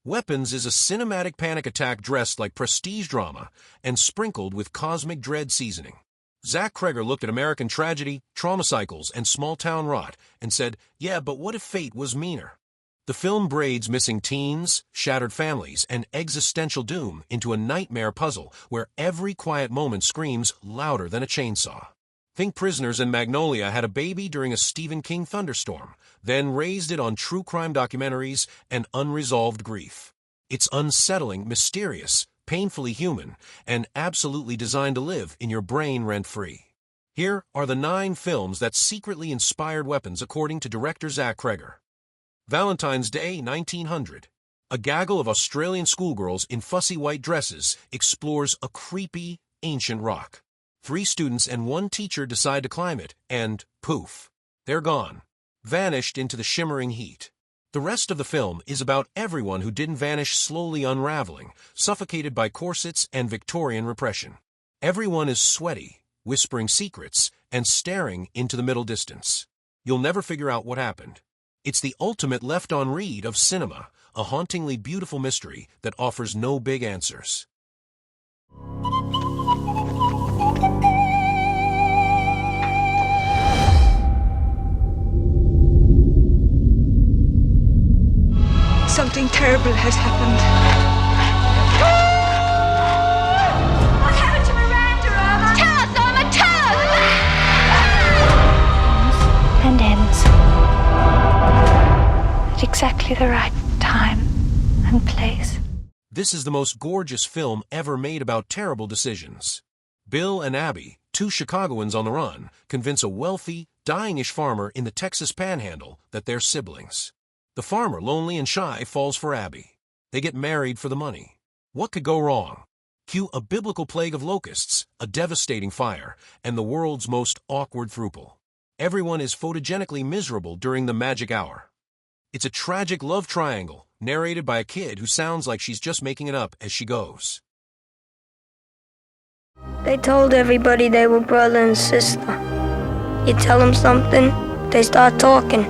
Weapons is a cinematic panic attack dressed like prestige drama and sprinkled with cosmic dread seasoning. Zach Kreger looked at American tragedy, trauma cycles, and small-town rot and said, yeah, but what if fate was meaner? The film braids missing teens, shattered families, and existential doom into a nightmare puzzle where every quiet moment screams louder than a chainsaw. Think Prisoners and Magnolia had a baby during a Stephen King thunderstorm, then raised it on true crime documentaries and unresolved grief. It's unsettling, mysterious, painfully human, and absolutely designed to live in your brain rent-free. Here are the 9 films that secretly inspired Weapons according to director Zach Kreger. Valentine's Day, 1900. A gaggle of Australian schoolgirls in fussy white dresses explores a creepy, ancient rock. 3 students and 1 teacher decide to climb it, and poof, they're gone, vanished into the shimmering heat. The rest of the film is about everyone who didn't vanish, slowly unraveling, suffocated by corsets and Victorian repression. Everyone is sweaty, whispering secrets, and staring into the middle distance. You'll never figure out what happened. It's the ultimate left-on-read of cinema, a hauntingly beautiful mystery that offers no big answers. Something terrible has happened. What happened to Miranda, Irma? Tell us, Irma, tell us! And ends at exactly the right time and place. This is the most gorgeous film ever made about terrible decisions. Bill and Abby, 2 Chicagoans on the run, convince a wealthy, dying-ish farmer in the Texas Panhandle that they're siblings. The farmer, lonely and shy, falls for Abby. They get married for the money. What could go wrong? Cue a biblical plague of locusts, a devastating fire, and the world's most awkward throuple. Everyone is photogenically miserable during the magic hour. It's a tragic love triangle, narrated by a kid who sounds like she's just making it up as she goes. They told everybody they were brother and sister. You tell them something, they start talking.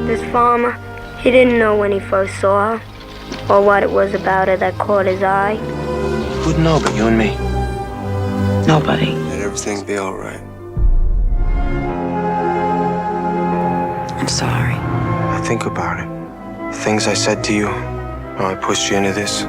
This farmer, he didn't know when he first saw her, or what it was about her that caught his eye. Who'd know but you and me? Nobody. Let everything be all right. I'm sorry. I think about it. The things I said to you, how I pushed you into this.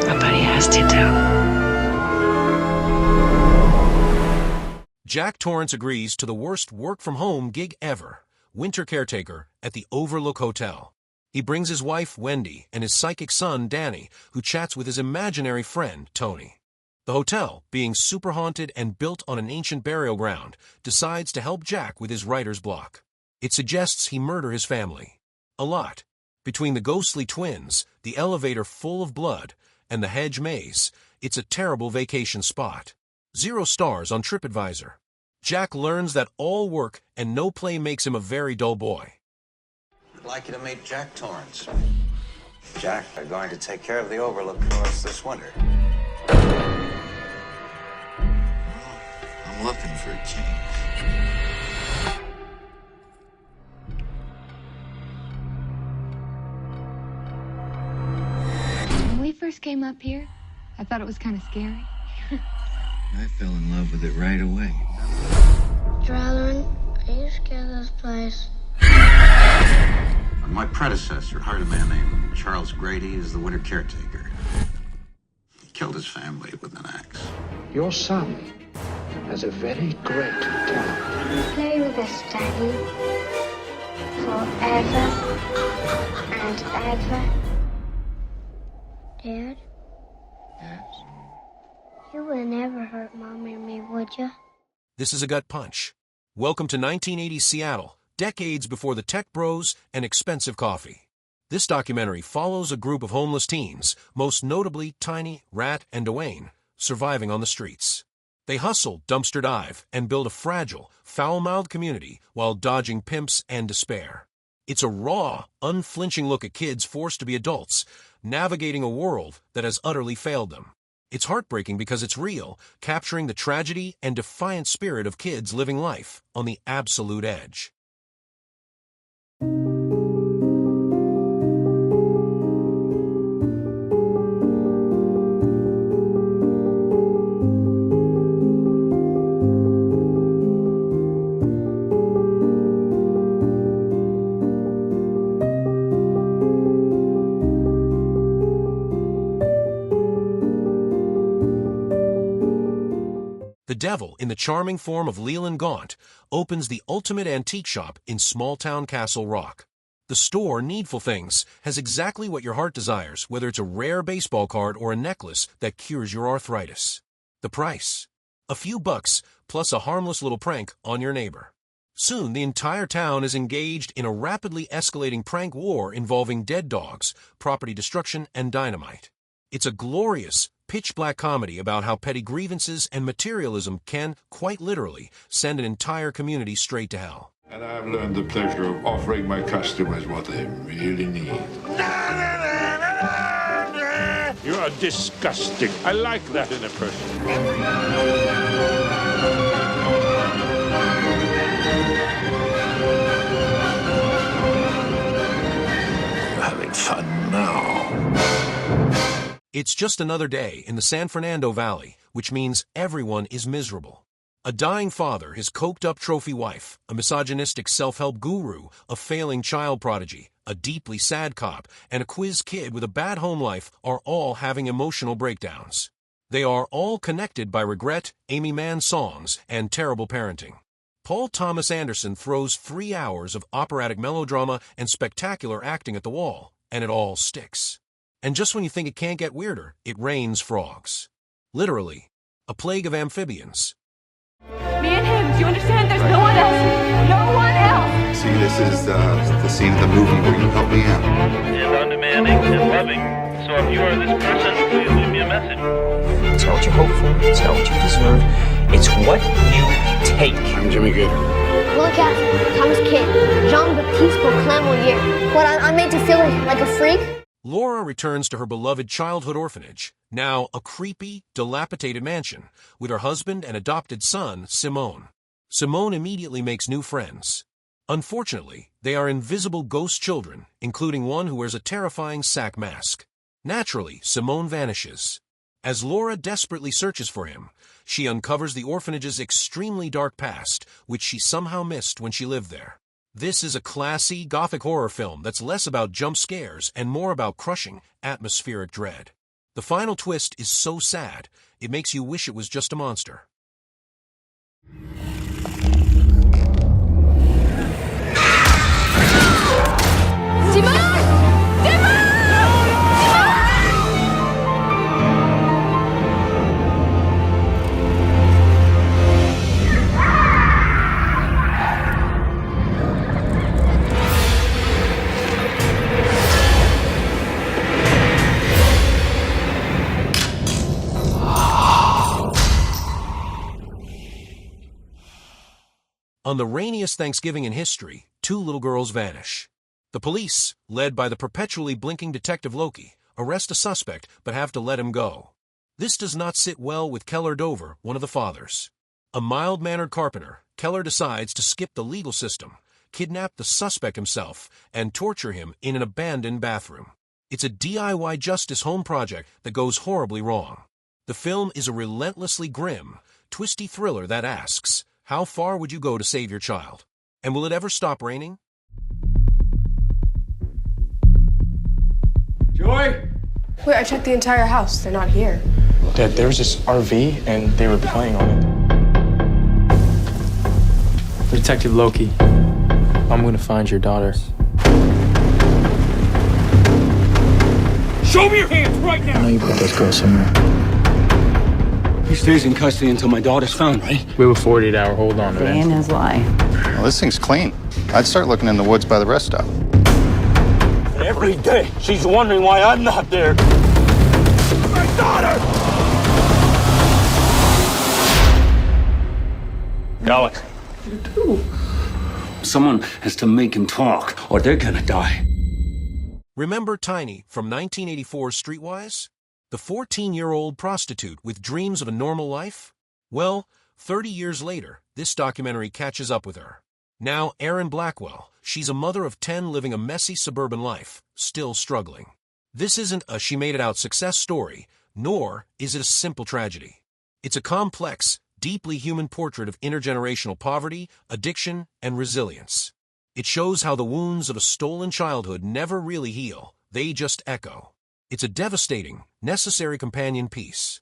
Nobody asked you to. Jack Torrance agrees to the worst work-from-home gig ever, winter caretaker at the Overlook Hotel. He brings his wife, Wendy, and his psychic son, Danny, who chats with his imaginary friend, Tony. The hotel, being super haunted and built on an ancient burial ground, decides to help Jack with his writer's block. It suggests he murder his family. A lot. Between the ghostly twins, the elevator full of blood, and the hedge maze, it's a terrible vacation spot. 0 stars on TripAdvisor. Jack learns that all work and no play makes him a very dull boy. I'd like you to meet Jack Torrance. Jack, they're going to take care of the Overlook for us this winter. I'm looking for a change. When we first came up here, I thought it was kind of scary. I fell in love with it right away. Drellin, are you scared of this place? My predecessor hired a man named Charles Grady as the winter caretaker. He killed his family with an axe. Your son has a very great talent. Play with us, Daddy. Forever and ever. Dad? Yes? You would never hurt Mommy and me, would you? This is a gut punch. Welcome to 1980s Seattle, decades before the tech bros and expensive coffee. This documentary follows a group of homeless teens, most notably Tiny, Rat, and Dwayne, surviving on the streets. They hustle, dumpster dive, and build a fragile, foul-mouthed community while dodging pimps and despair. It's a raw, unflinching look at kids forced to be adults, navigating a world that has utterly failed them. It's heartbreaking because it's real, capturing the tragedy and defiant spirit of kids living life on the absolute edge. The devil, in the charming form of Leland Gaunt, opens the ultimate antique shop in small-town Castle Rock. The store, Needful Things, has exactly what your heart desires, whether it's a rare baseball card or a necklace that cures your arthritis. The price? A few bucks, plus a harmless little prank on your neighbor. Soon, the entire town is engaged in a rapidly escalating prank war involving dead dogs, property destruction, and dynamite. It's a glorious, pitch-black comedy about how petty grievances and materialism can, quite literally, send an entire community straight to hell. And I've learned the pleasure of offering my customers what they really need. You are disgusting. I like that in a person. You're having fun now. It's just another day in the San Fernando Valley, which means everyone is miserable. A dying father, his coked-up trophy wife, a misogynistic self-help guru, a failing child prodigy, a deeply sad cop, and a quiz kid with a bad home life are all having emotional breakdowns. They are all connected by regret, Amy Mann songs, and terrible parenting. Paul Thomas Anderson throws 3 hours of operatic melodrama and spectacular acting at the wall, and it all sticks. And just when you think it can't get weirder, it rains frogs. Literally, a plague of amphibians. Me and him, do you understand? There's no one else. No one else. See, this is the scene of the movie where you help me out. And undemanding and loving. So if you are this person, please leave me a message. It's not what you hope for. It's not what you deserve. It's what you take. I'm Jimmy Gator. Willie Catherine, Thomas Kidd, Jean-Baptiste Beauclerc. What, I'm made to feel like a freak? Laura returns to her beloved childhood orphanage, now a creepy, dilapidated mansion, with her husband and adopted son, Simone. Simone immediately makes new friends. Unfortunately, they are invisible ghost children, including one who wears a terrifying sack mask. Naturally, Simone vanishes. As Laura desperately searches for him, she uncovers the orphanage's extremely dark past, which she somehow missed when she lived there. This is a classy, gothic horror film that's less about jump scares and more about crushing, atmospheric dread. The final twist is so sad, it makes you wish it was just a monster. On the rainiest Thanksgiving in history, 2 little girls vanish. The police, led by the perpetually blinking detective Loki, arrest a suspect but have to let him go. This does not sit well with Keller Dover, one of the fathers. A mild-mannered carpenter, Keller decides to skip the legal system, kidnap the suspect himself, and torture him in an abandoned bathroom. It's a DIY justice home project that goes horribly wrong. The film is a relentlessly grim, twisty thriller that asks, how far would you go to save your child? And will it ever stop raining? Joy? Wait, I checked the entire house. They're not here. Dad, there was this RV, and they were playing on it. Detective Loki, I'm gonna find your daughter. Show me your hands right now! I know you put this girl somewhere. He stays in custody until my daughter's found, right? We have a 48-hour hold on her. Day in his life. Well, this thing's clean. I'd start looking in the woods by the rest stop. Every day, she's wondering why I'm not there. My daughter! Alex. You do. Someone has to make him talk, or they're gonna die. Remember Tiny from 1984's Streetwise? The 14-year-old prostitute with dreams of a normal life? Well, 30 years later, this documentary catches up with her. Now, Erin Blackwell, she's a mother of 10 living a messy suburban life, still struggling. This isn't a she-made-it-out success story, nor is it a simple tragedy. It's a complex, deeply human portrait of intergenerational poverty, addiction, and resilience. It shows how the wounds of a stolen childhood never really heal, they just echo. It's a devastating, necessary companion piece.